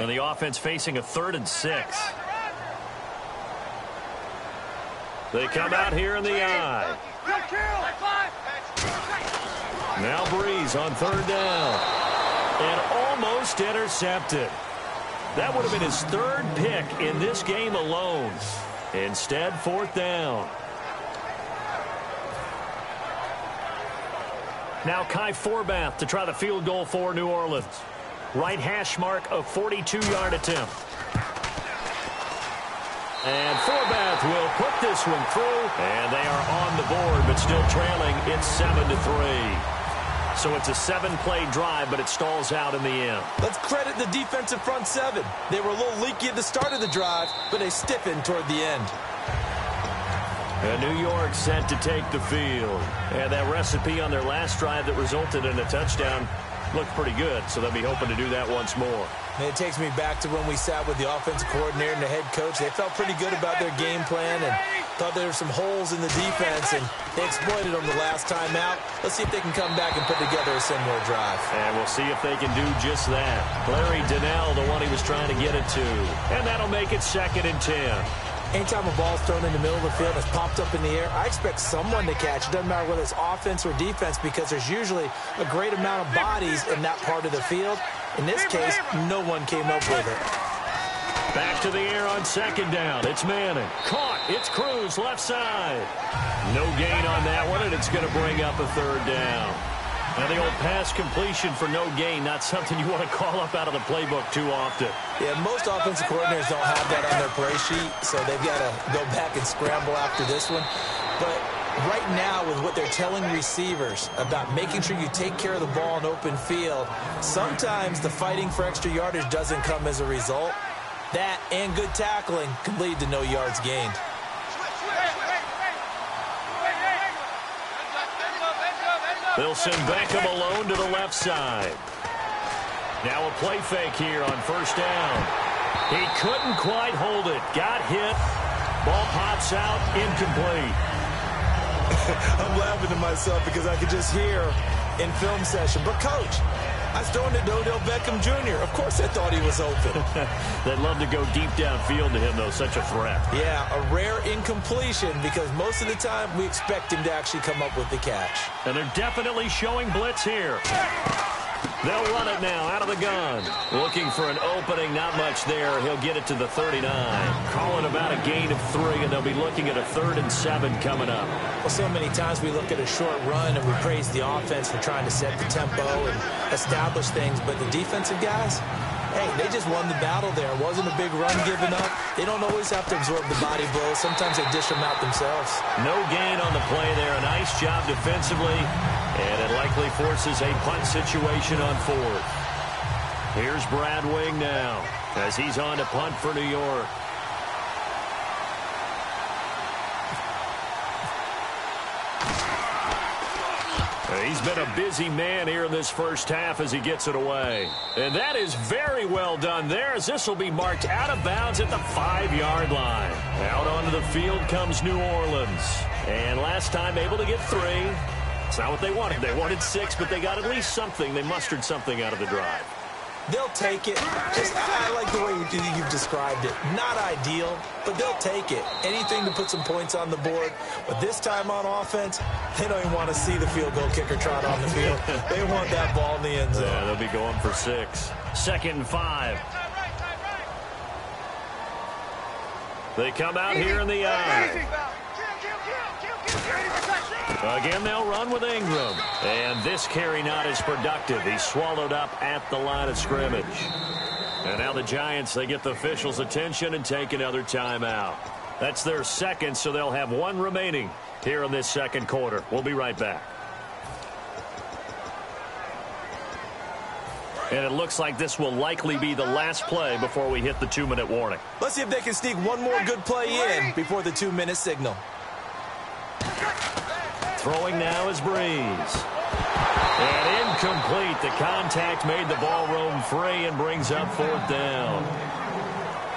And the offense facing a 3rd and 6. They come out here in the I. Now Breeze on 3rd down. And almost intercepted. That would have been his 3rd pick in this game alone. Instead, 4th down. Now Kai Forbath to try the field goal for New Orleans. Right hash mark, a 42-yard attempt. And Forbath will put this one through. And they are on the board, but still trailing. It's 7-3. So it's a 7-play drive, but it stalls out in the end. Let's credit the defensive front 7. They were a little leaky at the start of the drive, but they stiffened toward the end. And New York set to take the field. And that recipe on their last drive that resulted in a touchdown looked pretty good, so they'll be hoping to do that once more. And it takes me back to when we sat with the offensive coordinator and the head coach. They felt pretty good about their game plan and thought there were some holes in the defense, and they exploited them the last time out. Let's see if they can come back and put together a similar drive. And we'll see if they can do just that. Larry Donnell, the one he was trying to get it to. And that'll make it 2nd and 10. Anytime a ball's thrown in the middle of the field and it's popped up in the air, I expect someone to catch. It doesn't matter whether it's offense or defense, because there's usually a great amount of bodies in that part of the field. In this case, no one came up with it. Back to the air on 2nd down. It's Manning. Caught. It's Cruz, left side. No gain on that one, and it's going to bring up a 3rd down. And the old pass completion for no gain, not something you want to call up out of the playbook too often. Yeah, most offensive coordinators don't have that on their play sheet, so they've got to go back and scramble after this one. But right now, with what they're telling receivers about making sure you take care of the ball in open field, sometimes the fighting for extra yardage doesn't come as a result. That and good tackling can lead to no yards gained. They'll send Beckham alone to the left side. Now a play fake here on 1st down. He couldn't quite hold it. Got hit. Ball pops out. Incomplete. I'm laughing to myself because I could just hear in film session, but coach, I was throwing to Odell Beckham Jr. Of course I thought he was open. They'd love to go deep downfield to him, though. Such a threat. Yeah, a rare incompletion because most of the time we expect him to actually come up with the catch. And they're definitely showing blitz here. They'll run it now out of the gun. Looking for an opening, not much there. He'll get it to the 39. Calling about a gain of 3, and they'll be looking at a 3rd and 7 coming up. Well, so many times we look at a short run and we praise the offense for trying to set the tempo and establish things, but the defensive guys, hey, they just won the battle there. It wasn't a big run given up. They don't always have to absorb the body blows. Sometimes they dish them out themselves. No gain on the play there. A nice job defensively. And it likely forces a punt situation on 4th. Here's Brad Wing now as he's on to punt for New York. He's been a busy man here in this first half as he gets it away. And that is very well done there, as this will be marked out of bounds at the 5-yard line. Out onto the field comes New Orleans. And last time able to get 3. It's not what they wanted. They wanted 6, but they got at least something. They mustered something out of the drive. They'll take it. I like the way you've described it. Not ideal, but they'll take it. Anything to put some points on the board. But this time on offense, they don't even want to see the field goal kicker trot on the field. They want that ball in the end zone. Yeah, they'll be going for 6. 2nd and 5. They come out here in the I. Again, they'll run with Ingram. And this carry not as productive. He's swallowed up at the line of scrimmage. And now the Giants, they get the officials' attention and take another timeout. That's their 2nd, so they'll have 1 remaining here in this 2nd quarter. We'll be right back. And it looks like this will likely be the last play before we hit the 2-minute warning. Let's see if they can sneak one more good play in before the 2-minute signal. Throwing now is Breeze. And incomplete. The contact made the ball roam free and brings up 4th down.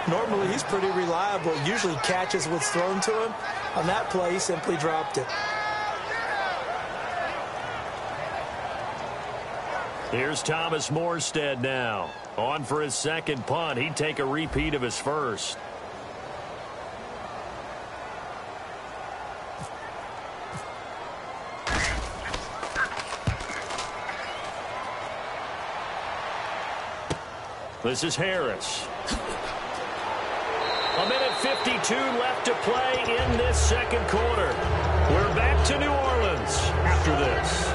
Normally, he's pretty reliable. Usually catches what's thrown to him. On that play, he simply dropped it. Here's Thomas Morstead now. On for his second punt. He'd take a repeat of his first. This is Harris. A minute 52 left to play in this second quarter. We're back to New Orleans after this.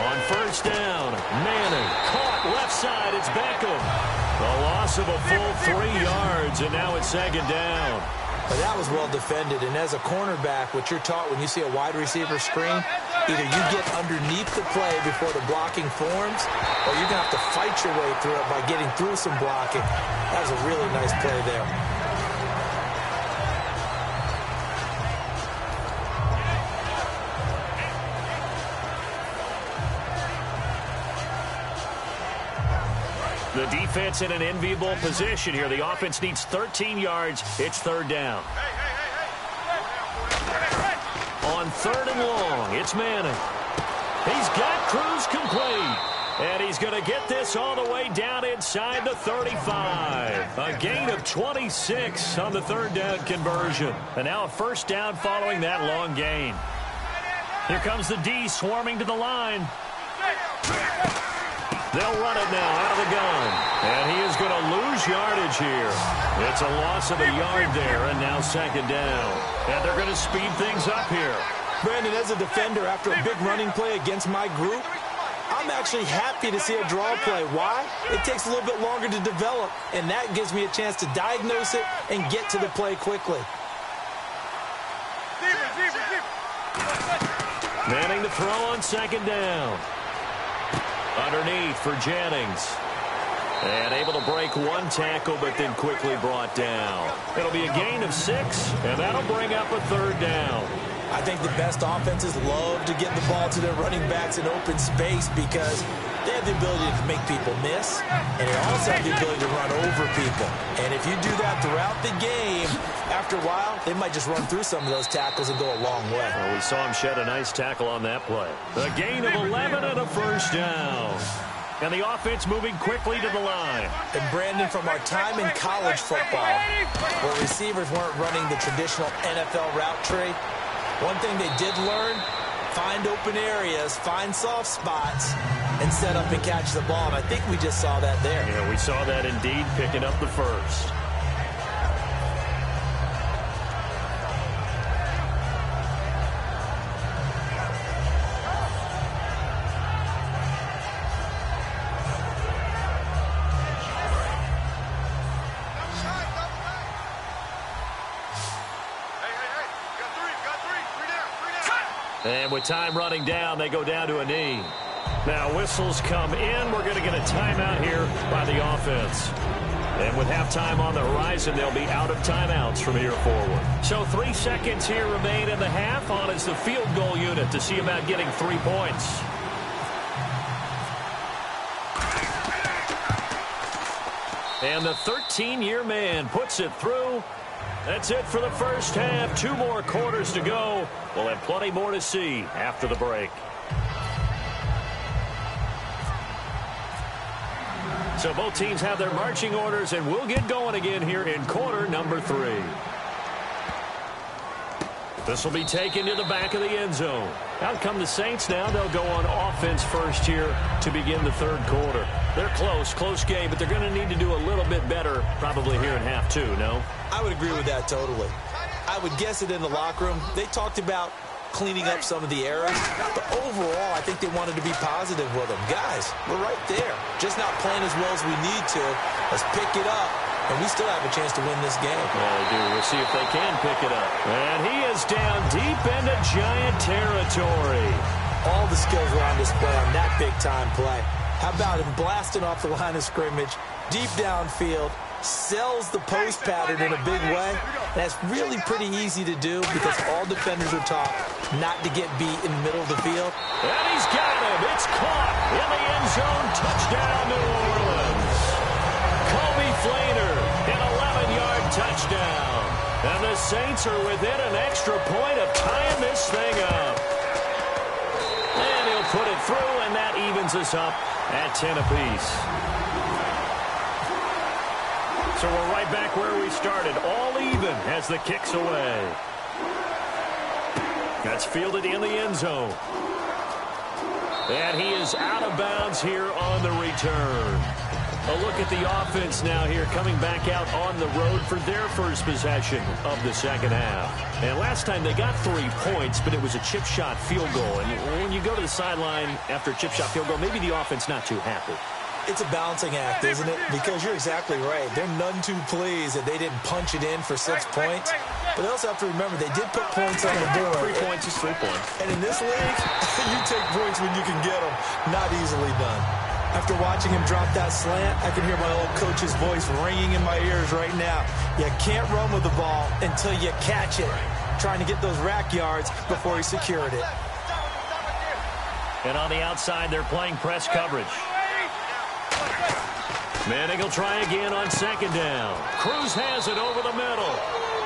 On first down, Manning caught left side. It's Beckham. A loss of a full 3 yards, and now it's second down. But that was well defended, and as a cornerback, what you're taught when you see a wide receiver screen, either you get underneath the play before the blocking forms, or you're going to have to fight your way through it by getting through some blocking. That was a really nice play there. The defense in an enviable position here. The offense needs 13 yards. It's third down. On third and long, it's Manning. He's got Cruz complete. And he's going to get this all the way down inside the 35. A gain of 26 on the third down conversion. And now a first down following that long gain. Here comes the D swarming to the line. They'll run it now out of the gun. And he is going to lose yardage here. It's a loss of a yard there, and now second down. And they're going to speed things up here. Brandon, as a defender, after a big running play against my group, I'm actually happy to see a draw play. Why? It takes a little bit longer to develop, and that gives me a chance to diagnose it and get to the play quickly. Manning to throw on second down. Underneath for Jennings. And able to break one tackle, but then quickly brought down. It'll be a gain of 6, and that'll bring up a third down. I think the best offenses love to get the ball to their running backs in open space because they have the ability to make people miss, and they also have the ability to run over people. And if you do that throughout the game, after a while, they might just run through some of those tackles and go a long way. Well, we saw him shed a nice tackle on that play. A gain of 11 and a first down. And the offense moving quickly to the line. And Brandon, from our time in college football, where receivers weren't running the traditional NFL route tree, one thing they did learn, find open areas, find soft spots, and set up and catch the ball. And I think we just saw that there. Yeah, we saw that indeed, picking up the first. And with time running down, they go down to a knee. Now whistles come in. We're going to get a timeout here by the offense. And with halftime on the horizon, they'll be out of timeouts from here forward. So 3 seconds here remain in the half. On is the field goal unit to see about getting 3 points. And the 13-year man puts it through. That's it for the first half. 2 more quarters to go. We'll have plenty more to see after the break. So both teams have their marching orders, and we'll get going again here in quarter number 3. This will be taken to the back of the end zone. Out come the Saints now. They'll go on offense first here to begin the third quarter. They're close game, but they're going to need to do a little bit better probably here in half 2, no? I would agree with that totally. I would guess it in the locker room. They talked about cleaning up some of the errors, but overall, I think they wanted to be positive with them. Guys, we're right there. Just not playing as well as we need to. Let's pick it up, and we still have a chance to win this game. Well, they do. We'll see if they can pick it up. And he is down deep into Giant territory. All the skills were on display on that big-time play. How about him blasting off the line of scrimmage, deep downfield, sells the post pattern in a big way. That's really pretty easy to do because all defenders are taught not to get beat in the middle of the field. And he's got him. It's caught in the end zone. Touchdown, New Orleans. Kobe Flainer, an 11-yard touchdown. And the Saints are within an extra point of tying this thing up. And he'll put it through, and that evens us up at 10 apiece. So we're right back where we started, all even as the kick's away. That's fielded in the end zone. And he is out of bounds here on the return. A look at the offense now here, coming back out on the road for their first possession of the second half. And last time they got 3 points, but it was a chip shot field goal. And when you go to the sideline after a chip shot field goal, maybe the offense not too happy. It's a balancing act, isn't it? Because you're exactly right. They're none too pleased that they didn't punch it in for 6 points. But they also have to remember they did put points on the board. 3 points is 3 points. And in this league, you take points when you can get them. Not easily done. After watching him drop that slant, I can hear my old coach's voice ringing in my ears right now. You can't run with the ball until you catch it. Trying to get those rack yards before he secured it. And on the outside, they're playing press coverage. Manning will try again on second down. Cruz has it over the middle.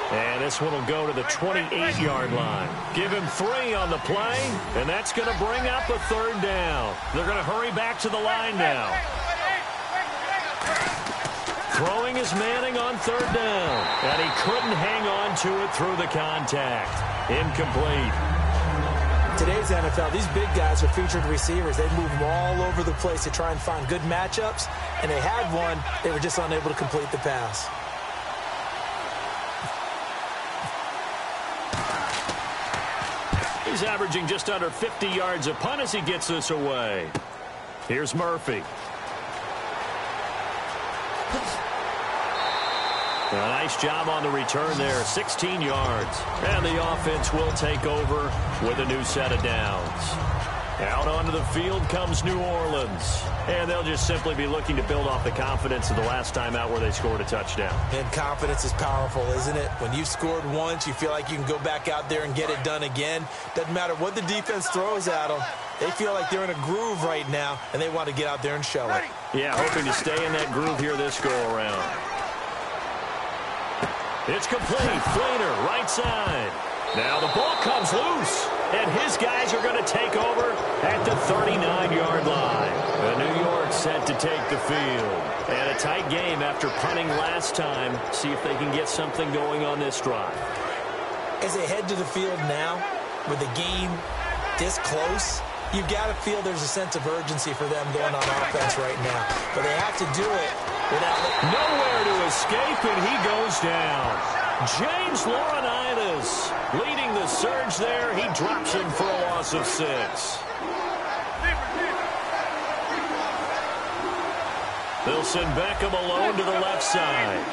And this one will go to the 28-yard line. Give him 3 on the play, and that's going to bring up a third down. They're going to hurry back to the line now. Throwing is Manning on third down, and he couldn't hang on to it through the contact. Incomplete. Today's NFL, these big guys are featured receivers. They move them all over the place to try and find good matchups, and they had one. They were just unable to complete the pass. He's averaging just under 50 yards a punt as he gets this away. Here's Murphy. A nice job on the return there, 16 yards. And the offense will take over with a new set of downs. Out onto the field comes New Orleans. And they'll just simply be looking to build off the confidence of the last time out where they scored a touchdown. And confidence is powerful, isn't it? When you've scored once, you feel like you can go back out there and get it done again. Doesn't matter what the defense throws at them. They feel like they're in a groove right now, and they want to get out there and show it. Yeah, hoping to stay in that groove here this go-around. It's complete. Flater, right side. Now the ball comes loose, and his guys are going to take over at the 39-yard line. And New York set to take the field. And a tight game after punting last time. See if they can get something going on this drive. As they head to the field now, with the game this close, you've got to feel there's a sense of urgency for them going on offense right now. But they have to do it without nowhere to escape, and he goes down. James Laurinaitis leading the surge there. He drops him for a loss of 6. They'll send Beckham alone to the left side.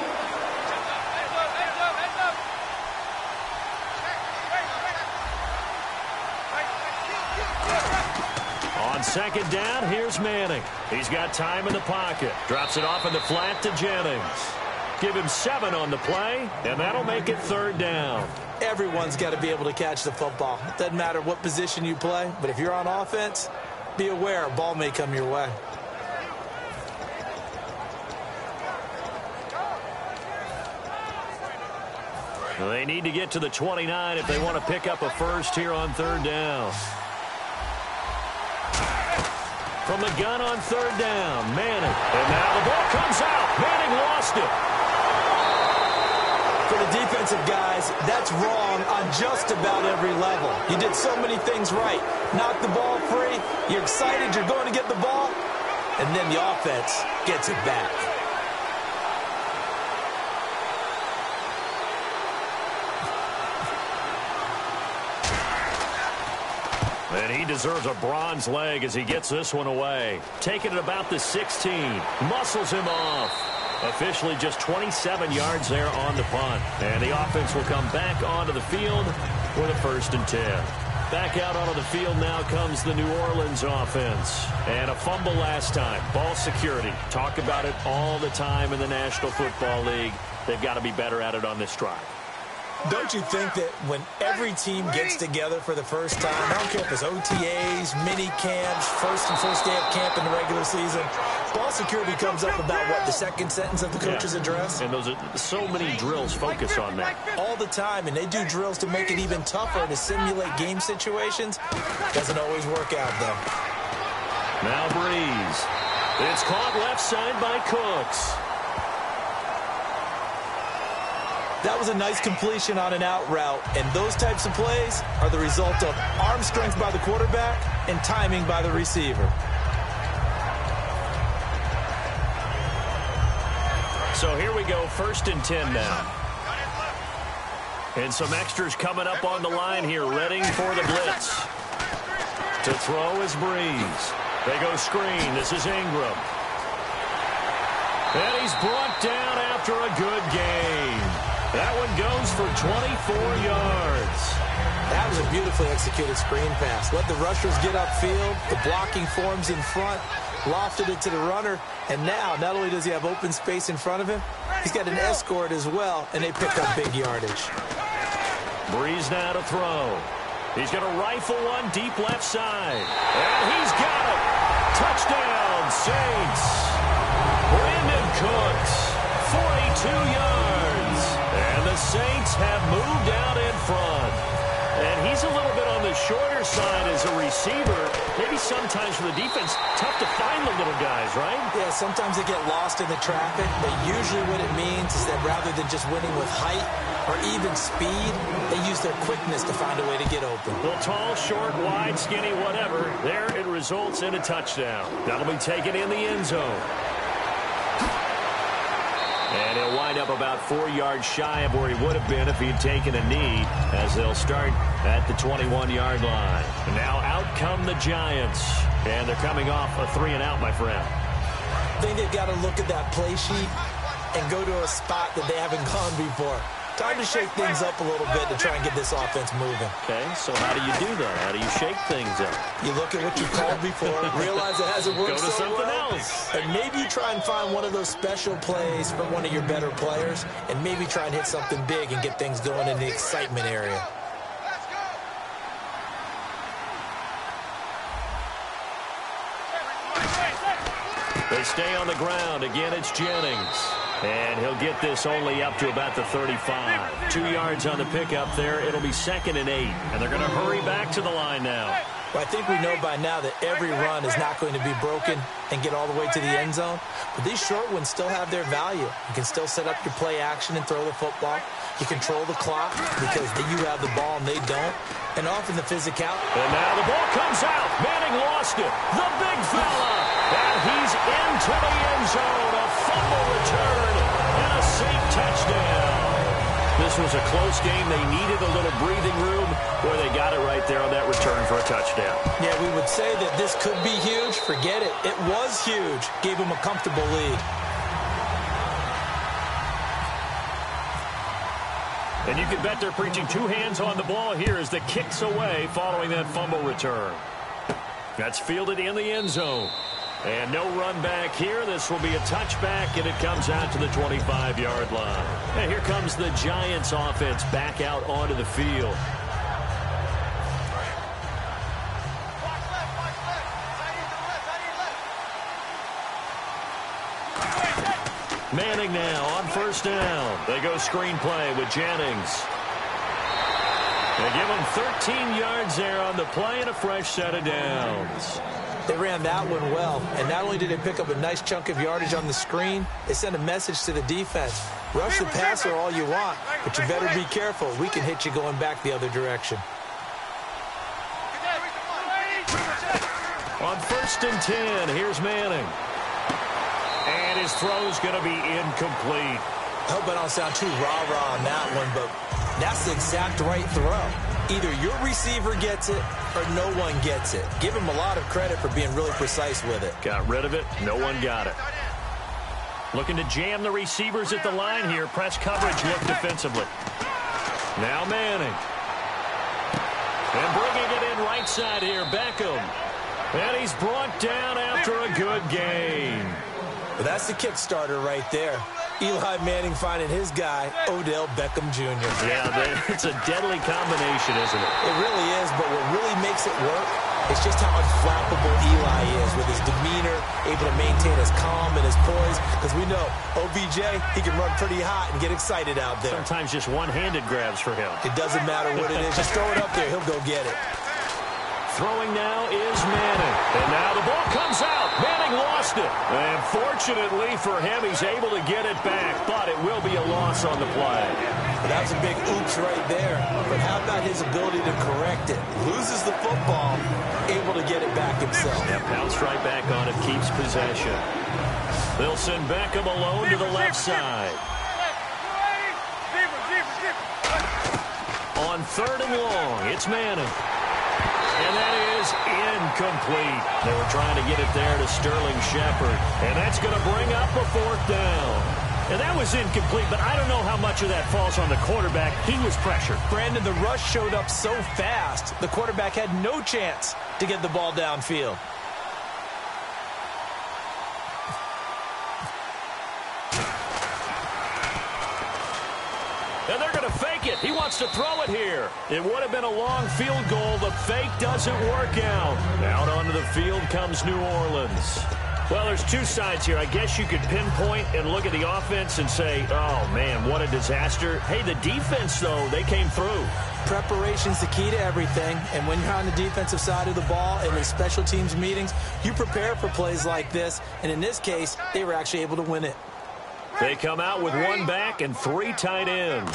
On second down, here's Manning. He's got time in the pocket. Drops it off in the flat to Jennings. Give him 7 on the play, and that'll make it third down. Everyone's got to be able to catch the football. Doesn't matter what position you play, but if you're on offense, be aware a ball may come your way. Well, they need to get to the 29 if they want to pick up a first here on third down. From the gun on third down, Manning. And now the ball comes out. Manning lost it. For the defensive guys, that's wrong on just about every level. You did so many things right. Knock the ball free. You're excited you're going to get the ball. And then the offense gets it back. And he deserves a bronze leg as he gets this one away. Taking it about the 16. Muscles him off. Officially just 27 yards there on the punt. And the offense will come back onto the field with a 1st and 10. Back out onto the field now comes the New Orleans offense. And a fumble last time. Ball security. Talk about it all the time in the National Football League. They've got to be better at it on this drive. Don't you think that when every team gets together for the first time, I don't care if it's OTAs, mini camps, first day of camp in the regular season, Ball security comes up about, what, the second sentence of the coach's address? And those are so many drills focus on that. All the time, and they do drills to make it even tougher to simulate game situations. Doesn't always work out, though. Now Breeze. It's caught left side by Cooks. That was a nice completion on an out route, and those types of plays are the result of arm strength by the quarterback and timing by the receiver. So here we go, 1st and 10 now. And some extras coming up on the line here, ready for the blitz. To throw is Breeze. They go screen. This is Ingram. And he's brought down after a good game. That one goes for 24 yards. That was a beautifully executed screen pass. Let the rushers get upfield. The blocking forms in front. Lofted it to the runner. And now, not only does he have open space in front of him, he's got an escort as well, and they pick up big yardage. Breeze now to throw. He's going to rifle one deep left side. And he's got it. Touchdown, Saints. Brandon Cooks, 42 yards. And the Saints have moved out in front. And he's a little bit on the shorter side as a receiver. Maybe sometimes for the defense, tough to find the little guys, right? Yeah, sometimes they get lost in the traffic, but usually what it means is that rather than just winning with height or even speed, they use their quickness to find a way to get open. Well, tall, short, wide, skinny, whatever. There it results in a touchdown. That'll be taken in the end zone. And he'll wind up about 4 yards shy of where he would have been if he had taken a knee, as they'll start at the 21-yard line. And now out come the Giants. And they're coming off a 3-and-out, my friend. I think they've got to look at that play sheet and go to a spot that they haven't gone before. Time to shake things up a little bit to try and get this offense moving. Okay, so how do you do that? How do you shake things up? You look at what you called before, realize it hasn't worked Go to so something well, else. and maybe you try and find one of those special plays from one of your better players, and maybe try and hit something big and get things going in the excitement area. They stay on the ground. Again, it's Jennings. And he'll get this only up to about the 35. 2 yards on the pickup there. It'll be 2nd and 8. And they're going to hurry back to the line now. Well, I think we know by now that every run is not going to be broken and get all the way to the end zone. But these short ones still have their value. You can still set up your play action and throw the football. You control the clock because you have the ball and they don't. And often the physicality. And now the ball comes out. Manning lost it. The big fella. And he's into the end zone. A fumble return and a Saint touchdown. This was a close game. They needed a little breathing room. Boy, they got it right there on that return for a touchdown. Yeah, we would say that this could be huge. Forget it. It was huge. Gave them a comfortable lead. And you can bet they're preaching 2 hands on the ball here as the kick's away following that fumble return. That's fielded in the end zone. And no run back here. This will be a touchback, and it comes out to the 25-yard line. And here comes the Giants offense back out onto the field. Manning now on 1st down. They go screen play with Jennings. They give him 13 yards there on the play and a fresh set of downs. They ran that one well, and not only did they pick up a nice chunk of yardage on the screen, they sent a message to the defense. Rush the passer all you want, but you better be careful. We can hit you going back the other direction. On 1st and 10, here's Manning. And his throw's going to be incomplete. I hope I don't sound too rah-rah on that one, but that's the exact right throw. Either your receiver gets it or no one gets it. Give him a lot of credit for being really precise with it. Got rid of it. No one got it. Looking to jam the receivers at the line here. Press coverage look defensively. Now Manning. And bringing it in right side here, Beckham. And he's brought down after a good game. Well, that's the kickstarter right there. Eli Manning finding his guy, Odell Beckham Jr. Yeah, it's a deadly combination, isn't it? It really is, but what really makes it work It's just how unflappable Eli is with his demeanor, able to maintain his calm and his poise. Because we know OBJ, he can run pretty hot and get excited out there. Sometimes just one-handed grabs for him. It doesn't matter what it is. Just throw it up there. He'll go get it. Throwing now is Manning. And now the ball comes out. Manning lost it. And fortunately for him, he's able to get it back. But it will be a loss on the play. Well, that was a big oops right there. But how about his ability to correct it? Loses the football, able to get it back himself. Yeah, pounced right back on it, keeps possession. They'll send Beckham alone to the left side. On 3rd and long, it's Manning. And that is incomplete. They were trying to get it there to Sterling Shepard. And that's going to bring up a 4th down. And that was incomplete, but I don't know how much of that falls on the quarterback. He was pressured. Brandon, the rush showed up so fast, the quarterback had no chance to get the ball downfield. And they're going to fake it. He wants to throw it here. It would have been a long field goal. The fake doesn't work out. Out onto the field comes New Orleans. Well, there's two sides here. I guess you could pinpoint and look at the offense and say, oh, man, what a disaster. Hey, the defense, though, they came through. Preparation's the key to everything. And when you're on the defensive side of the ball and in special teams meetings, you prepare for plays like this. And in this case, they were actually able to win it. They come out with 1 back and 3 tight ends.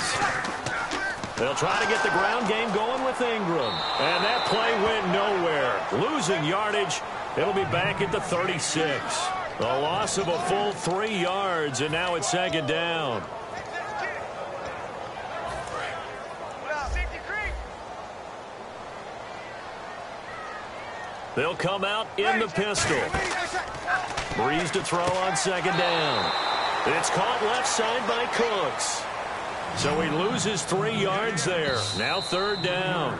They'll try to get the ground game going with Ingram. And that play went nowhere. Losing yardage. It'll be back at the 36. A loss of a full 3 yards, and now it's 2nd down. They'll come out in the pistol. Breeze to throw on 2nd down. It's caught left side by Cooks. So he loses 3 yards there. Now 3rd down.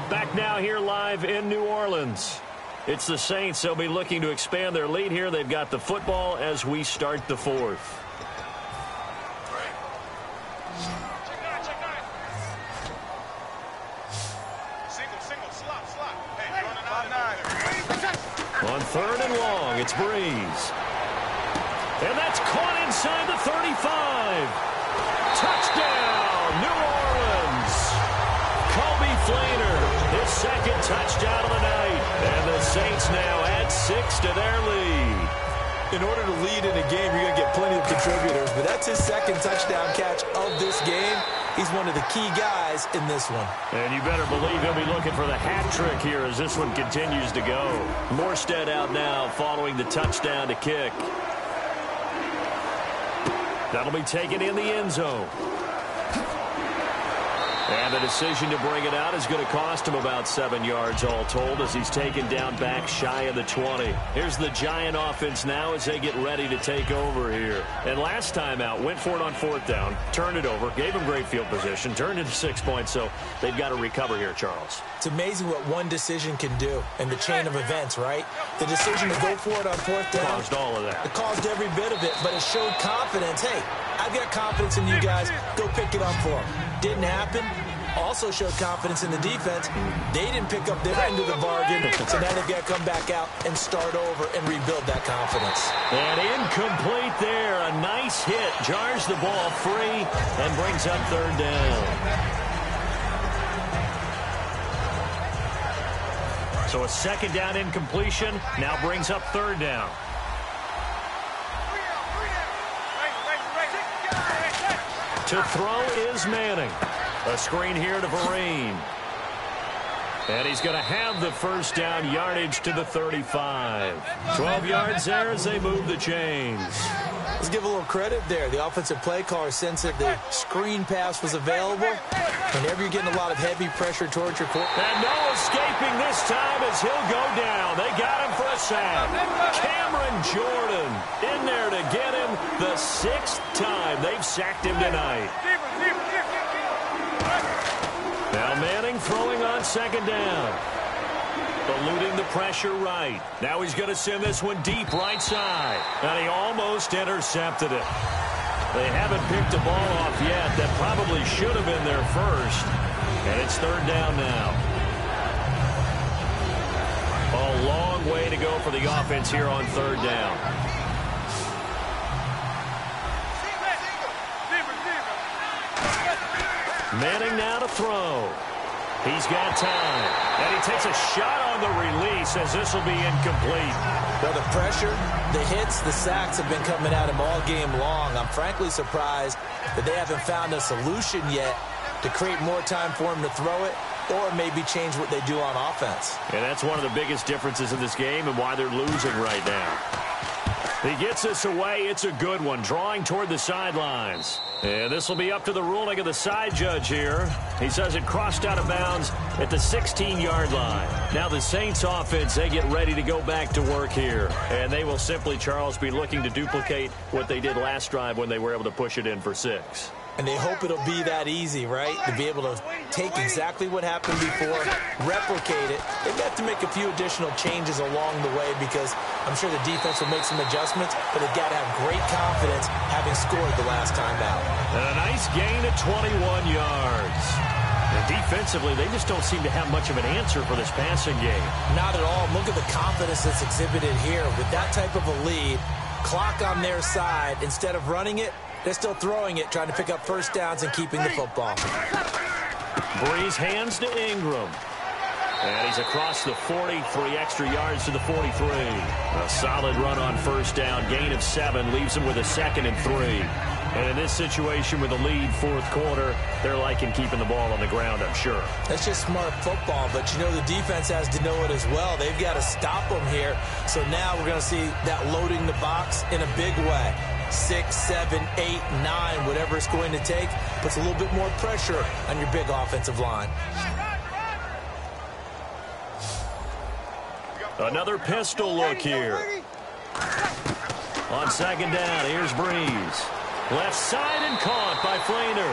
Back now here live in New Orleans. It's the Saints. They'll be looking to expand their lead here. They've got the football as we start the 4th. On 3rd and long, it's Breeze. And that's caught inside the 35. Touchdown, New Orleans. Kobe Fleener, his 2nd touchdown of the night. And the Saints now add 6 to their lead. In order to lead in a game, you're going to get plenty of contributors. But that's his 2nd touchdown catch of this game. He's one of the key guys in this one. And you better believe he'll be looking for the hat trick here as this one continues to go. Morstead out now following the touchdown to kick. That'll be taken in the end zone. And the decision to bring it out is going to cost him about 7 yards all told as he's taken down back shy of the 20. Here's the Giant offense now as they get ready to take over here. And last time out, went for it on 4th down, turned it over, gave him great field position, turned into 6 points, so they've got to recover here, Charles. It's amazing what one decision can do in the chain of events, right? The decision to go for it on 4th down. Caused all of that. It caused every bit of it, but it showed confidence. Hey, I've got confidence in you guys. Go pick it up for them. Didn't happen. Also showed confidence in the defense. They didn't pick up their end of the bargain, so now they've got to come back out and start over and rebuild that confidence. And incomplete there. A nice hit. Jars the ball free and brings up 3rd down. So a 2nd down incompletion now brings up 3rd down. To throw is Manning. A screen here to Vereen. And he's going to have the 1st down yardage to the 35. 12 yards there as they move the chains. Let's give a little credit there. The offensive play caller sensed that the screen pass was available. Whenever you're getting a lot of heavy pressure towards your quarterback. And no escaping this time as he'll go down. They got him for a sack. Cameron Jordan in there to get him the 6th time they've sacked him tonight. Now Manning throwing on 2nd down. Eluding the pressure right. Now he's going to send this one deep right side. And he almost intercepted it. They haven't picked the ball off yet. That probably should have been their first. And it's 3rd down now. go for the offense here on third down. Manning now to throw. He's got time. And he takes a shot on the release as this will be incomplete. Well, the pressure, the hits, the sacks have been coming at him all game long. I'm frankly surprised that they haven't found a solution yet to create more time for him to throw it or maybe change what they do on offense. And that's one of the biggest differences in this game and why they're losing right now. He gets this away. It's a good one, drawing toward the sidelines. And this will be up to the ruling of the side judge here. He says it crossed out of bounds at the 16-yard line. Now the Saints offense, they get ready to go back to work here. And they will simply, Charles, be looking to duplicate what they did last drive when they were able to push it in for 6. And they hope it'll be that easy, right? To be able to take exactly what happened before, replicate it. They've got to make a few additional changes along the way because I'm sure the defense will make some adjustments, but they've got to have great confidence having scored the last time out. And a nice gain of 21 yards. And defensively, they just don't seem to have much of an answer for this passing game. Not at all. Look at the confidence that's exhibited here. With that type of a lead, clock on their side, instead of running it, they're still throwing it, trying to pick up first downs and keeping the football. Breeze hands to Ingram. And he's across the 40, 3 extra yards to the 43. A solid run on first down, gain of 7, leaves him with a 2nd and 3. And in this situation with a lead fourth quarter, they're liking keeping the ball on the ground, I'm sure. That's just smart football, but you know the defense has to know it as well. They've got to stop them here. So now we're going to see that loading the box in a big way. 6, 7, 8, 9, whatever it's going to take, puts a little bit more pressure on your big offensive line. Another pistol look here. On second down, here's Breeze. Left side and caught by Flainer.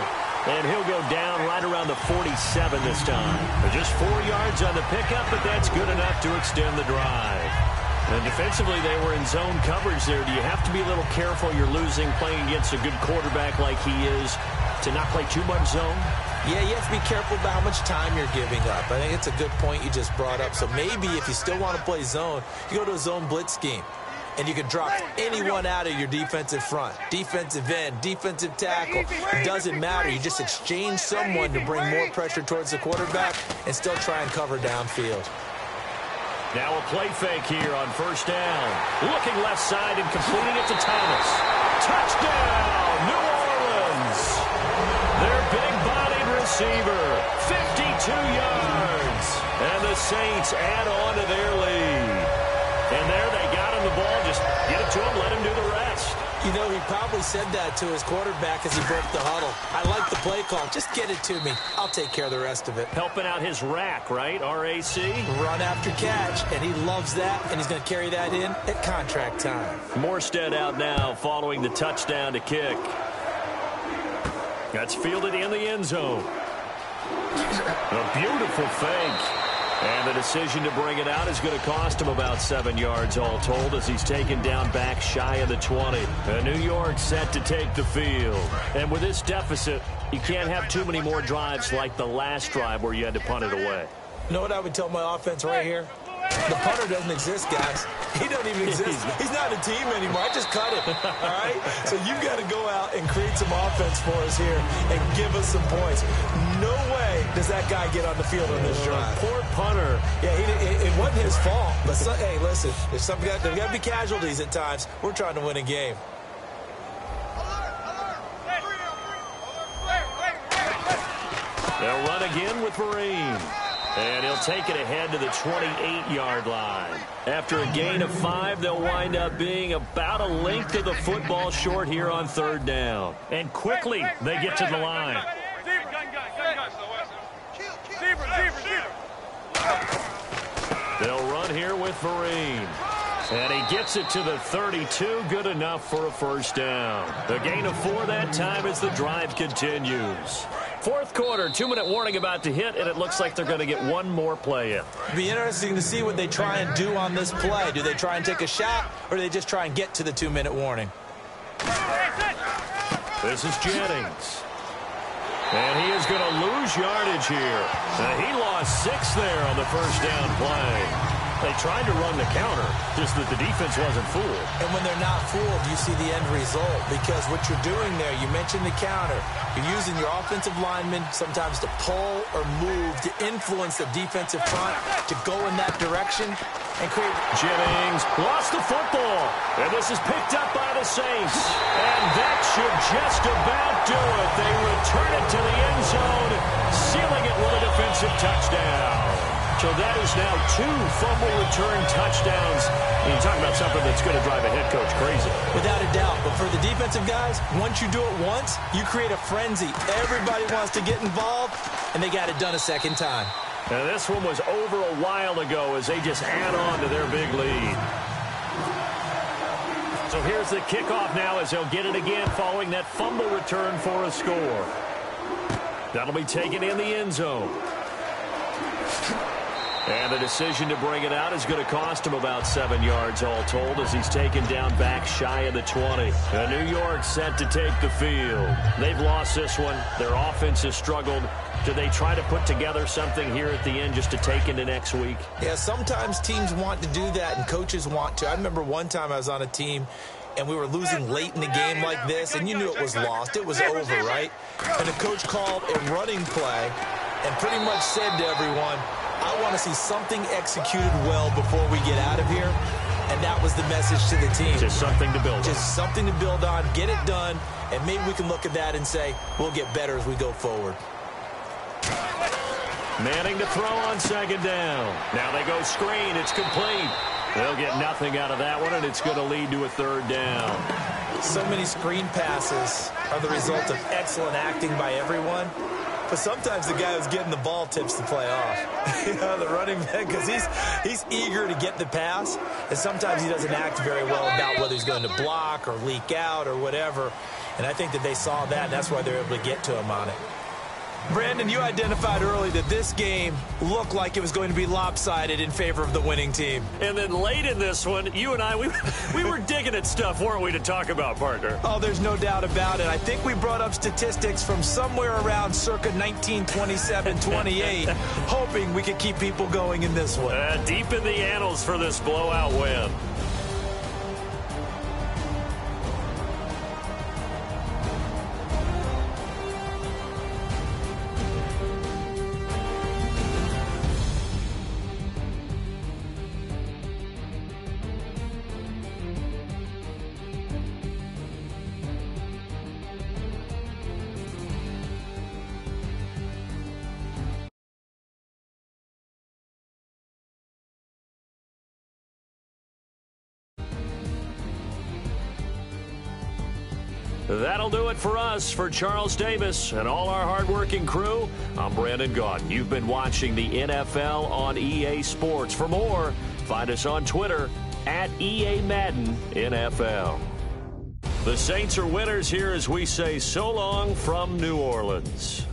And he'll go down right around the 47 this time. Just 4 yards on the pickup, but that's good enough to extend the drive. And defensively, they were in zone coverage there. Do you have to be a little careful? You're losing playing against a good quarterback like he is to not play too much zone? Yeah, you have to be careful about how much time you're giving up. I think it's a good point you just brought up. So maybe if you still want to play zone, you go to a zone blitz scheme. And you can drop anyone out of your defensive front. Defensive end, defensive tackle. It doesn't matter. You just exchange someone to bring more pressure towards the quarterback and still try and cover downfield. Now a play fake here on first down. Looking left side and completing it to Thomas. Touchdown, New Orleans. Their big-bodied receiver, 52 yards. And the Saints add on to their lead. And there they got him the ball. Just get it to him, let him do the rest. You know, he probably said that to his quarterback as he broke the huddle. I like the play call. Just get it to me. I'll take care of the rest of it. Helping out his rack, right? R-A-C? Run after catch, and he loves that, and he's going to carry that in at contract time. Morstead out now following the touchdown to kick. That's fielded in the end zone. A beautiful fake. And the decision to bring it out is going to cost him about 7 yards all told as he's taken down back shy of the 20. And New York set to take the field. And with this deficit, you can't have too many more drives like the last drive where you had to punt it away. You know what I would tell my offense right here? The punter doesn't exist, guys. He doesn't even exist. He's not a team anymore. I just cut him, all right? So you've got to go out and create some offense for us here and give us some points. No way does that guy get on the field on this drive. Poor punter. Yeah, it wasn't his fault. But, hey, listen, there's got to be casualties at times. We're trying to win a game. They'll run again with Vereen. And he'll take it ahead to the 28-yard line. After a gain of 5, they'll wind up being about a length of the football short here on third down. And quickly, they get to the line. They'll run here with Vereen. And he gets it to the 32, good enough for a first down. A gain of 4 that time as the drive continues. Fourth quarter, 2-minute warning about to hit, and it looks like they're going to get one more play in. It'll be interesting to see what they try and do on this play. Do they try and take a shot, or do they just try and get to the 2-minute warning? This is Jennings. And he is going to lose yardage here. He lost 6 there on the first down play. They tried to run the counter, just that the defense wasn't fooled. And when they're not fooled, you see the end result, because what you're doing there, you mentioned the counter. You're using your offensive linemen sometimes to pull or move to influence the defensive front to go in that direction and create. Jennings lost the football, and this is picked up by the Saints. And that should just about do it. They return it to the end zone, sealing it with a defensive touchdown. So that is now 2 fumble return touchdowns. And you talk about something that's going to drive a head coach crazy. Without a doubt. But for the defensive guys, once you do it once, you create a frenzy. Everybody wants to get involved, and they got it done a second time. And this one was over a while ago as they just add on to their big lead. So here's the kickoff now as they'll get it again following that fumble return for a score. That'll be taken in the end zone. And the decision to bring it out is going to cost him about 7 yards all told as he's taken down back shy of the 20. New York set to take the field. They've lost this one. Their offense has struggled. Do they try to put together something here at the end just to take into next week? Yeah, sometimes teams want to do that and coaches want to. I remember one time I was on a team and we were losing late in the game like this, and you knew it was lost. It was over, right? And the coach called a running play and pretty much said to everyone, I want to see something executed well before we get out of here. And that was the message to the team. Just something to build on. Just something to build on, get it done, and maybe we can look at that and say, we'll get better as we go forward. Manning to throw on second down. Now they go screen. It's complete. They'll get nothing out of that one, and it's going to lead to a third down. So many screen passes are the result of excellent acting by everyone. But sometimes the guy who's getting the ball tips the play off. You know, the running back, because he's eager to get the pass, and sometimes he doesn't act very well about whether he's going to block or leak out or whatever. And I think that they saw that, and that's why they're able to get to him on it. Brandon, you identified early that this game looked like it was going to be lopsided in favor of the winning team. And then late in this one, you and I, we were digging at stuff, weren't we, to talk about, partner? Oh, there's no doubt about it. I think we brought up statistics from somewhere around circa 1927-28, hoping we could keep people going in this one. Deep in the annals for this blowout win. That'll do it for us. For Charles Davis and all our hardworking crew, I'm Brandon Gaudin. You've been watching the NFL on EA Sports. For more, find us on Twitter at EA Madden NFL. The Saints are winners here as we say so long from New Orleans.